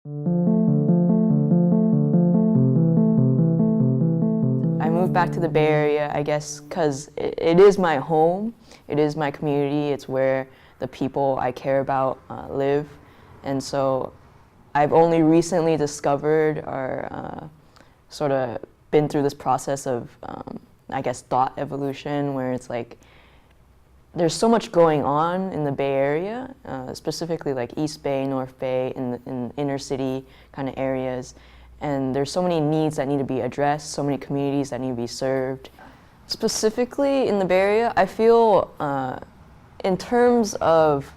I moved back to the Bay Area, I guess, because it is my home, it is my community, it's where the people I care about live. And so I've only recently discovered or sort of been through this process of, I guess, thought evolution, where it's like, there's so much going on in the Bay Area, specifically like East Bay, North Bay, in inner city kind of areas. And there's so many needs that need to be addressed, so many communities that need to be served. Specifically in the Bay Area, I feel in terms of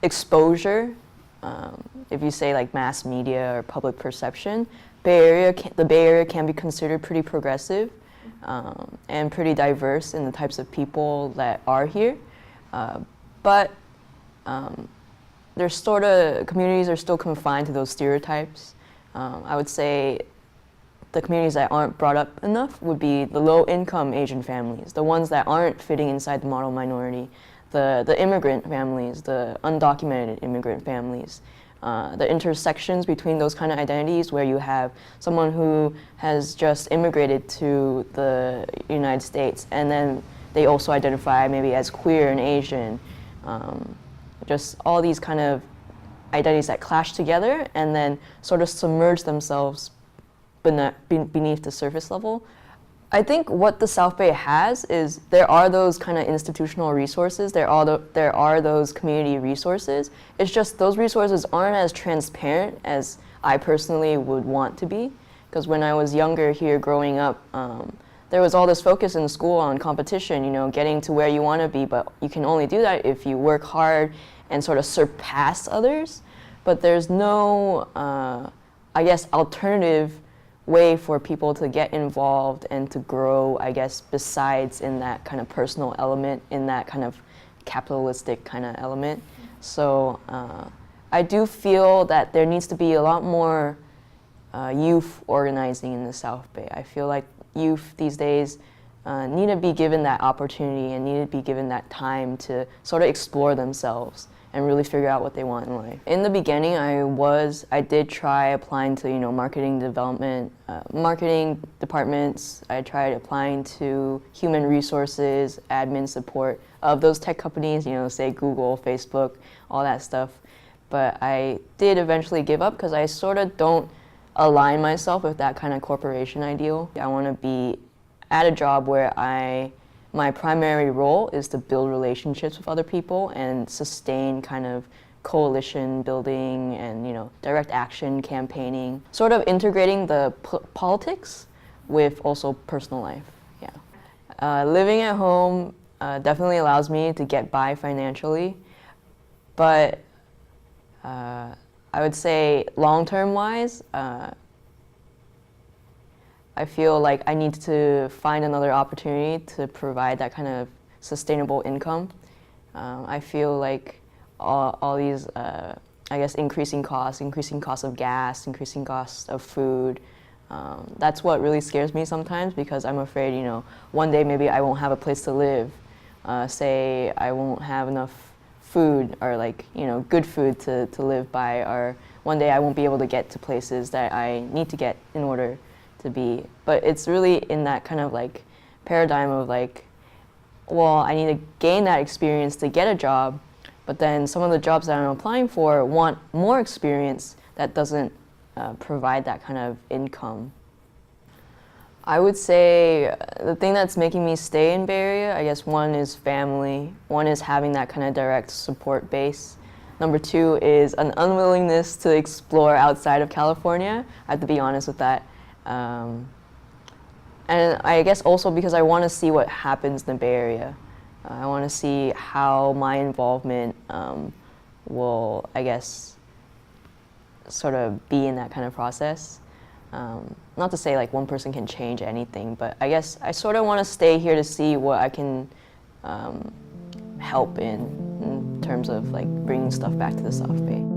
exposure, if you say like mass media or public perception, the Bay Area can be considered pretty progressive and pretty diverse in the types of people that are here. But there's sort of, communities are still confined to those stereotypes. I would say the communities that aren't brought up enough would be the low-income Asian families, the ones that aren't fitting inside the model minority, the immigrant families, the undocumented immigrant families, the intersections between those kind of identities where you have someone who has just immigrated to the United States and then they also identify maybe as queer and Asian. Just all these kind of identities that clash together and then sort of submerge themselves beneath the surface level. I think what the South Bay has is there are those kind of institutional resources, there are those community resources. It's just those resources aren't as transparent as I personally would want to be. Because when I was younger here growing up, there was all this focus in school on competition, you know, getting to where you want to be, but you can only do that if you work hard and sort of surpass others. But there's no, I guess, alternative way for people to get involved and to grow, I guess, besides in that kind of personal element, in that kind of capitalistic kind of element. So I do feel that there needs to be a lot more youth organizing in the South Bay. I feel like youth these days need to be given that opportunity and need to be given that time to sort of explore themselves and really figure out what they want in life. In the beginning, I did try applying to, you know, marketing development, marketing departments. I tried applying to human resources, admin support of those tech companies, you know, say Google, Facebook, all that stuff. But I did eventually give up because I sort of don't align myself with that kind of corporation ideal. I want to be at a job where my primary role is to build relationships with other people and sustain kind of coalition building and, you know, direct action campaigning, sort of integrating the politics with also personal life. Yeah, living at home definitely allows me to get by financially, but I would say long-term wise, I feel like I need to find another opportunity to provide that kind of sustainable income. I feel like all these, I guess, increasing costs of gas, increasing costs of food, that's what really scares me sometimes because I'm afraid, you know, one day maybe I won't have a place to live. Say I won't have enough food or like, you know, good food to live by, or one day I won't be able to get to places that I need to get in order to be. But it's really in that kind of like paradigm of like, well, I need to gain that experience to get a job, but then some of the jobs that I'm applying for want more experience that doesn't provide that kind of income. I would say the thing that's making me stay in Bay Area, I guess one is family, one is having that kind of direct support base. Number two is an unwillingness to explore outside of California. I have to be honest with that. And I guess also because I want to see what happens in the Bay Area. I want to see how my involvement will, I guess, sort of be in that kind of process. Not to say like one person can change anything, but I guess I sort of want to stay here to see what I can help in terms of like bringing stuff back to the South Bay.